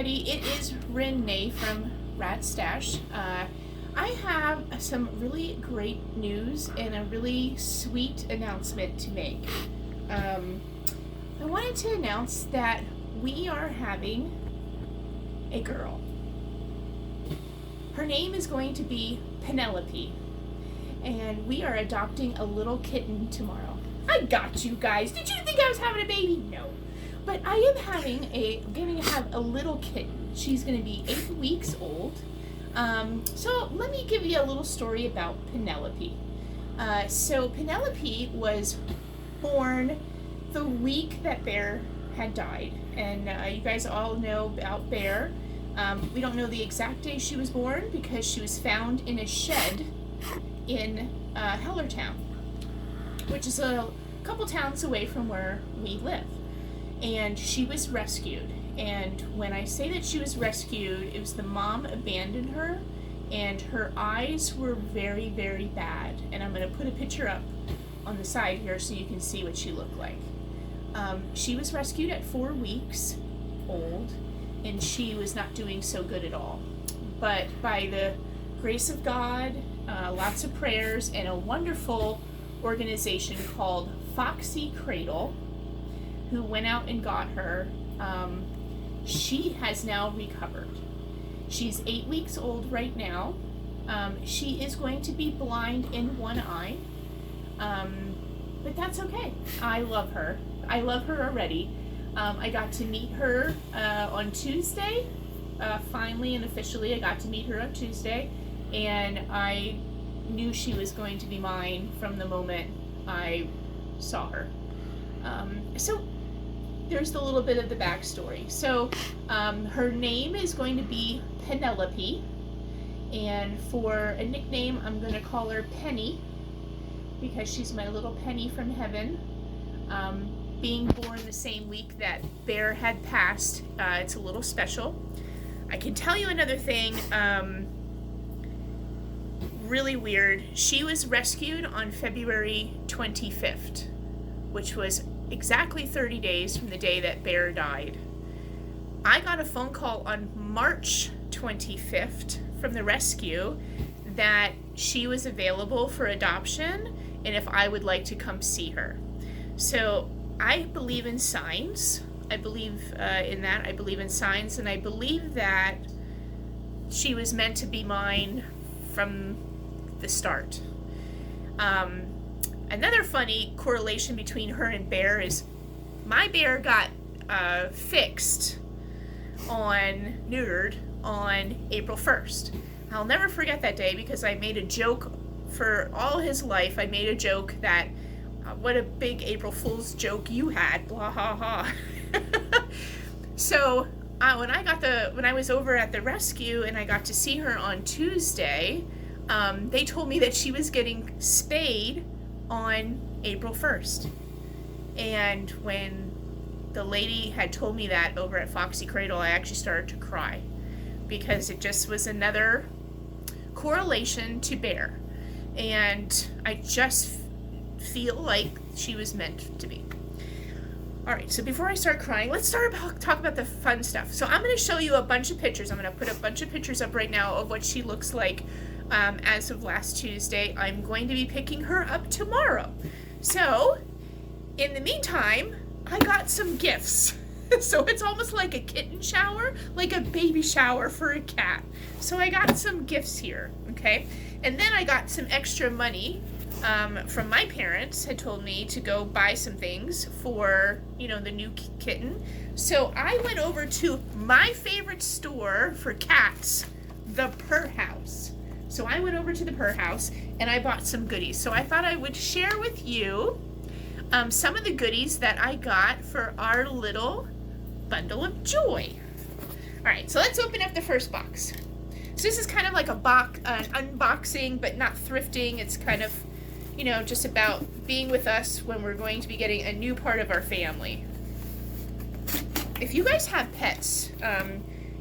everybody, it is Renee from Rat Stash. I have some really great news and a really sweet announcement to make. I wanted to announce that we are having a girl. Her name is going to be Penelope, and we are adopting a little kitten tomorrow. I got you guys. Did you think I was having a baby? No. But I am going to have a little kitten. She's going to be 8 weeks old. So let me give you a little story about Penelope. So Penelope was born the week that Bear had died. And you guys all know about Bear. We don't know the exact day she was born because she was found in a shed in Hellertown, which is a couple towns away from where we live. And she was rescued. And when I say that she was rescued, it was the mom abandoned her, and her eyes were very, very bad. And I'm going to put a picture up on the side here so you can see what she looked like. She was rescued at 4 weeks old, and she was not doing so good at all. But by the grace of God, lots of prayers, and a wonderful organization called Foxy Cradle, who went out and got her, she has now recovered. She's 8 weeks old right now. She is going to be blind in one eye, but that's okay. I love her. I love her already. I got to meet her on Tuesday. Finally and officially, I got to meet her on Tuesday, and I knew she was going to be mine from the moment I saw her. So there's the little bit of the backstory. So her name is going to be Penelope, and for a nickname, I'm going to call her Penny, because she's my little Penny from heaven. Being born the same week that Bear had passed, it's a little special. I can tell you another thing, really weird. She was rescued on February 25th, which was exactly 30 days from the day that Bear died. I got a phone call on March 25th from the rescue that she was available for adoption and if I would like to come see her. So I believe in signs. I believe in that. I believe in signs, and I believe that she was meant to be mine from the start. Another funny correlation between her and Bear is my Bear got neutered on April 1st. I'll never forget that day because I made a joke for all his life. I made a joke that, what a big April Fool's joke you had, blah ha ha. So when I was over at the rescue and I got to see her on Tuesday, they told me that she was getting spayed on April 1st. And when the lady had told me that over at Foxy Cradle, I actually started to cry because it just was another correlation to Bear. And I just feel like she was meant to be. Alright, so before I start crying, let's talk about the fun stuff. So I'm going to show you a bunch of pictures. I'm going to put a bunch of pictures up right now of what she looks like as of last Tuesday. I'm going to be picking her up tomorrow. So, in the meantime, I got some gifts. So it's almost like a kitten shower, like a baby shower for a cat. So I got some gifts here, okay? And then I got some extra money from my parents, had told me to go buy some things for, the new kitten. So I went over to my favorite store for cats, the Purr House. So I went over to the Purr House and I bought some goodies. So I thought I would share with you some of the goodies that I got for our little bundle of joy. All right, so let's open up the first box. So this is kind of like an unboxing, but not thrifting. It's kind of, just about being with us when we're going to be getting a new part of our family. If you guys have pets,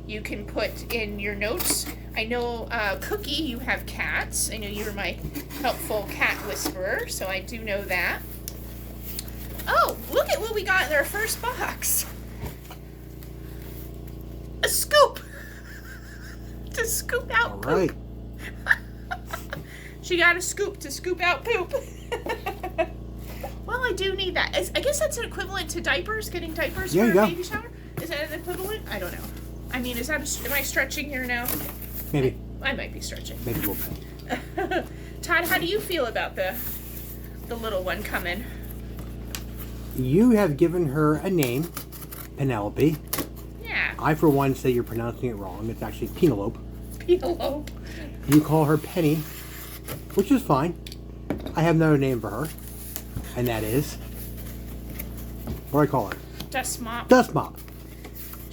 you can put in your notes. I know, Cookie, you have cats. I know you're my helpful cat whisperer, so I do know that. Oh, look at what we got in our first box. A scoop! scoop out All poop. right. She got a scoop to scoop out poop. Well, I do need that. I guess that's an equivalent to diapers, getting diapers There for you go. a baby shower. Is that an equivalent? I don't know. I mean, am I stretching here now? Maybe. I might be stretching. Maybe a little bit. Todd, how do you feel about the little one coming? You have given her a name, Penelope. Yeah. I, for one, say you're pronouncing it wrong. It's actually Penelope. Penelope. You call her Penny, which is fine. I have another name for her, and that is, what do I call her? Dust mop. Dust Mop.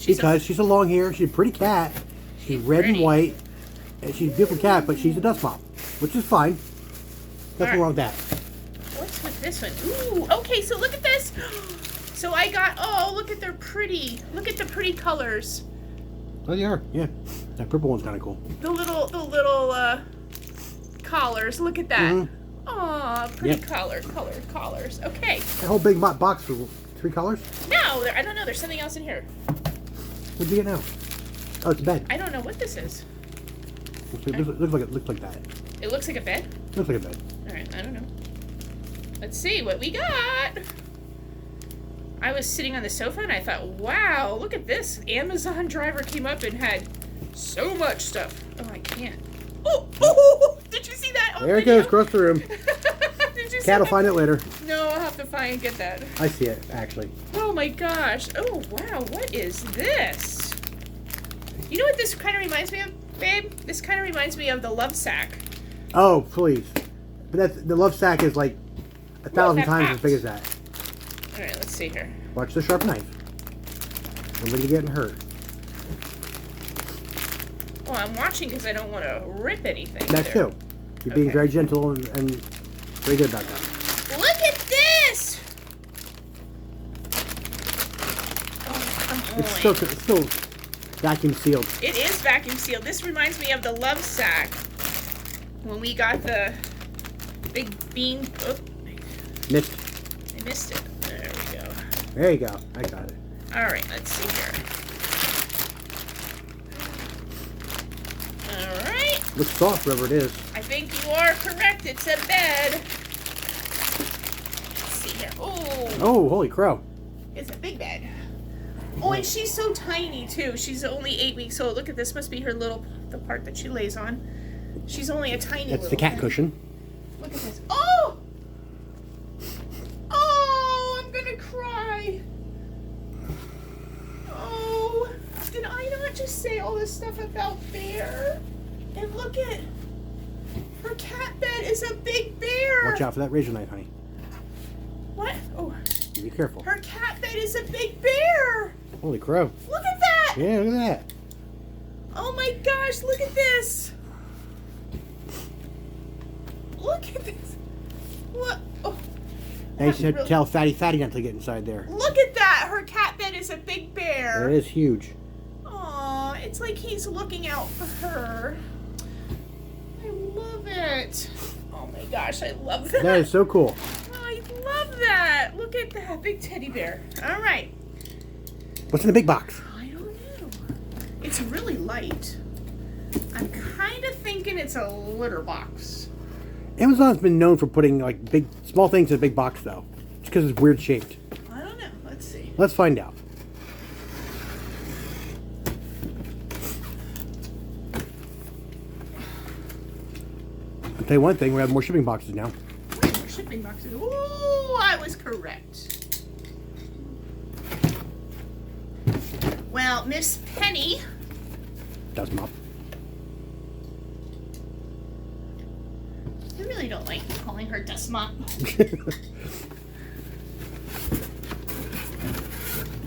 Because she's a long hair, she's a pretty cat. She's red and pretty. white, and she's a beautiful cat, but she's a dust mop, which is fine. Nothing wrong with that. What's with this one? Ooh, okay, so look at this. So I got, oh, look at their pretty. Look at the pretty colors. Oh, they are, yeah. That purple one's kind of cool. The little collars. Look at that. Mhm. Aw, pretty Yep. colored collars. Okay. That whole big box for 3 colors? No, I don't know. There's something else in here. What'd you get now? Oh, it's a bed. I don't know what this is. Looks like that. It looks like a bed. Looks like a bed. All right, I don't know. Let's see what we got. I was sitting on the sofa and I thought, wow, look at this. Amazon driver came up and had so much stuff. Oh, I can't. Oh, did you see that? There it goes, across the room. Did you see Cat will that? find it later. No, I'll have to find and get that. I see it, actually. Oh my gosh. Oh, wow, what is this? You know what this kind of reminds me of, babe? This kind of reminds me of the Love Sack. Oh, please. But the love sack is like 1,000 that times popped. as big as that. All right, let's see here. Watch the sharp knife. Nobody getting hurt. Well, I'm watching because I don't want to rip anything. That's there. too. You're being Okay. very gentle and very good about that. Look at this! Oh, It's boy. still vacuum sealed. It is vacuum sealed. This reminds me of the Love Sack. When we got the big bean. Oh, Missed. I missed it. There we go. There you go. I got it. All right, let's see here. All right. Looks soft, whatever it is. I think you are correct. It's a bed. Let's see here. Oh, Oh, holy crow. it's a big bed. Oh, and she's so tiny too. She's only 8 weeks old. Look at this. Must be her the part that she lays on. She's only a tiny That's little the cat thing. cushion. Look at this. Oh! Oh, I'm gonna cry. Oh, did I not just say all this stuff about Bear? And look at her cat bed is a big bear. Watch out for that razor knife, honey. What? Oh, Be careful. her cat bed is a big bear. Holy crow. Look at that. Yeah, look at that. Oh my gosh, look at this. Look at this. What? Oh, Now you should really- tell Fatty not to get inside there. look at that. Her cat bed is a big bear. It is huge. Aw, it's like he's looking out for her. I love it. Oh my gosh, I love that. That is so cool. I love that. Look at that big teddy bear. All right. What's in the big box? I don't know. It's really light. I'm kind of thinking it's a litter box. Amazon's been known for putting like small things in a big box though. Just because it's weird shaped. I don't know. Let's see. Let's find out. I'll tell you one thing, we have more shipping boxes now. More shipping boxes. Ooh, I was correct. Well, Miss Penny. Dust mop. I really don't like calling her Dust Mop.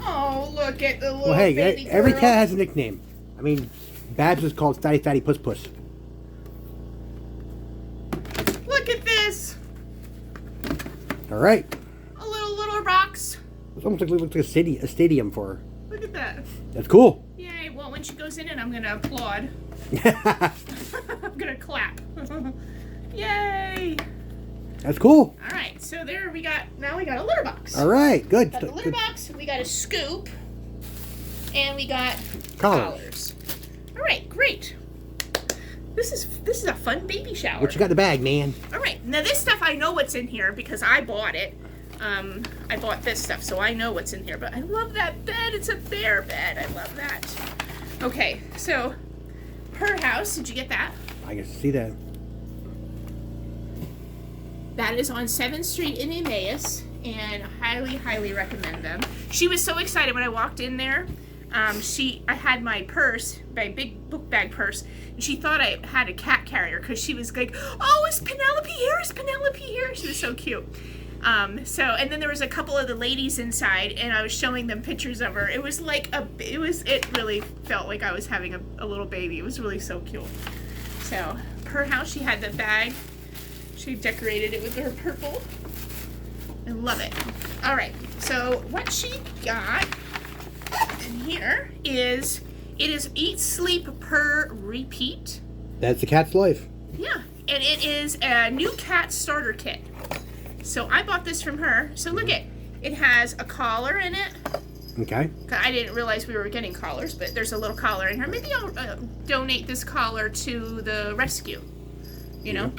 Oh, look at the little Well, hey, baby every girl. cat has a nickname. I mean, Babs is called Fatty Puss Puss. Look at this. All right. A little litter box. It's almost like looks like a stadium for her. Look at that. That's cool. Yay. Well, when she goes in it, I'm going to applaud. I'm going to clap. Yay. That's cool. All right. So there we got, now we got a litter box. All right, good. Got the litter Good. box. We got a scoop. And we got Collars. collars. All right. Great. This is a fun baby shower. What you got in the bag, man? All right, now this stuff I know what's in here because I bought it. I bought this stuff, so I know what's in here. But I love that bed. It's a bear bed. I love that. Okay, so her house. Did you get that? I can see that. That is on 7th Street in Emmaus, and highly, highly recommend them. She was so excited when I walked in there. I had my purse, my big book bag purse, and she thought I had a cat carrier because she was like, "Oh, is Penelope here? Is Penelope here?" She was so cute. And then there was a couple of the ladies inside, and I was showing them pictures of her. It was like it really felt like I was having a little baby. It was really so cute. So her house, she had the bag. She decorated it with her purple. I love it. All right, so what she got in here is, it is Eat, Sleep, Purr, Repeat. That's the cat's life. Yeah, and it is a new cat starter kit. So I bought this from her. So look it has a collar in it. Okay. I didn't realize we were getting collars, but there's a little collar in here. Maybe I'll donate this collar to the rescue. You know?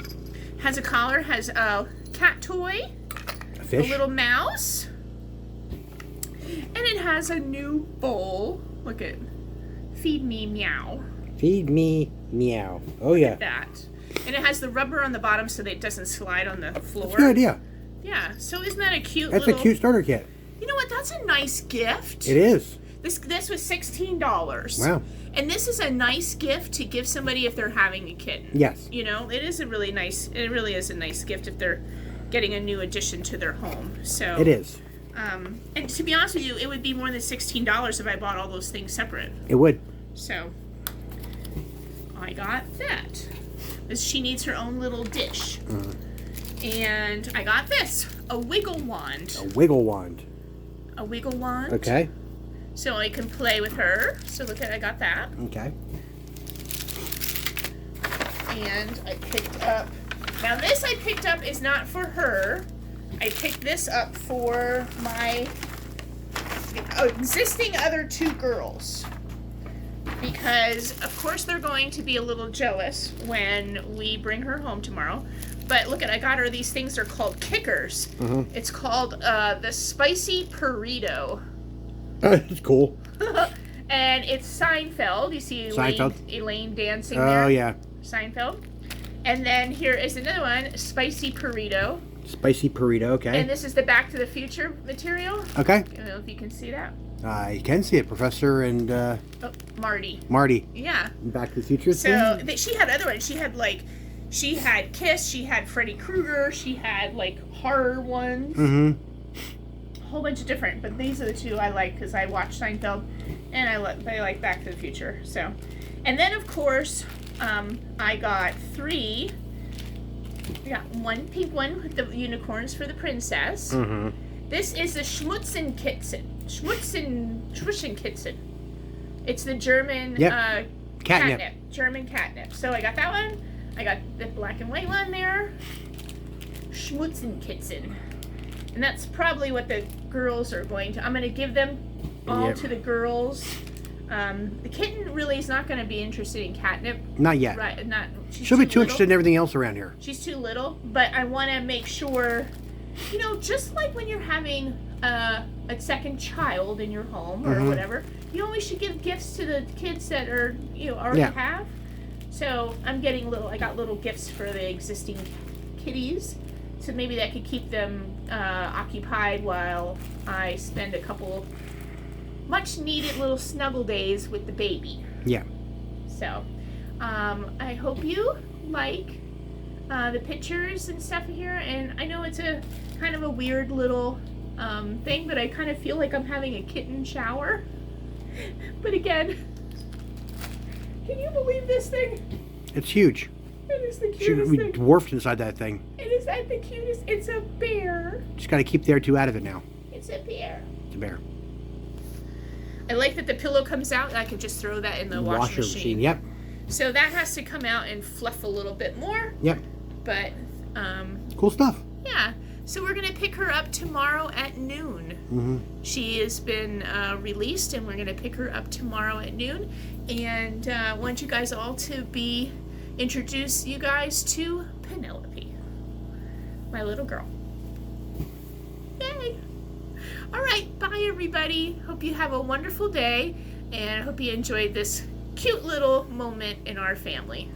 Has a collar, has a cat toy, A fish. a little mouse, and it has a new bowl. Look at Feed Me Meow. Feed me, meow. Oh yeah. That. And it has the rubber on the bottom so that it doesn't slide on the floor. That's a good idea. Yeah, so isn't that a cute That's little... a cute starter kit. You know what, that's a nice gift. It is. This was $16. Wow. And this is a nice gift to give somebody if they're having a kitten. Yes. You know, it is a really nice, it really is a nice gift if they're getting a new addition to their home. So It is. And to be honest with you, it would be more than $16 if I bought all those things separate. It would. So I got that. She needs her own little dish. And I got this, a wiggle wand. A wiggle wand. A wiggle wand. Okay. So I can play with her. So look at, I got that. Okay. And I picked up, now this I picked up is not for her. I picked this up for my existing other 2 girls. Because, of course, they're going to be a little jealous when we bring her home tomorrow. But look I got her these things. They're called kickers. It's called the Spicy Burrito. It's cool. And it's Seinfeld. You see Elaine dancing there. Oh, yeah. Seinfeld. And then here is another one, Spicy Burrito. Spicy burrito, okay. And this is the Back to the Future material. Okay. I don't know if you can see that. You can see it, Professor and Marty. Marty. Yeah. Back to the Future. So she had other ones. She had Kiss, she had Freddy Krueger, she had like horror ones. A whole bunch of different, but these are the 2 I like because I watched Seinfeld and I like Back to the Future. So, and then of course, I got 3. I got one pink one with the unicorns for the princess. This is the Schmutzenkitze. Schmutzenkitze. It's the German catnip. German catnip. So I got that one. I got the black and white one there. Schmutzenkitze. And that's probably what the girls are going to... I'm going to give them all to the girls. The kitten really is not going to be interested in catnip. Not yet. Right, She'll be too interested in everything else around here. She's too little, but I want to make sure, you know, just like when you're having a second child in your home or whatever, you always should give gifts to the kids that are, you know, already have. So I got little gifts for the existing kitties. So maybe that could keep them occupied while I spend a couple much needed little snuggle days with the baby. Yeah. So, I hope you like the pictures and stuff here. And I know it's a kind of a weird little thing, but I kind of feel like I'm having a kitten shower. But again, can you believe this thing? It's huge. It is the She cutest would be thing. dwarfed inside that thing. It is the cutest. It's a bear. Just got to keep the air 2 out of it now. It's a bear. It's a bear. I like that the pillow comes out. I can just throw that in the washer machine. Yep. So that has to come out and fluff a little bit more. Yep. But, cool stuff. yeah. So we're going to pick her up tomorrow at noon. She has been released, and we're going to pick her up tomorrow at noon. And want you guys all to be introduce you guys to Penelope, my little girl. Yay! All right, bye everybody. Hope you have a wonderful day, and I hope you enjoyed this cute little moment in our family.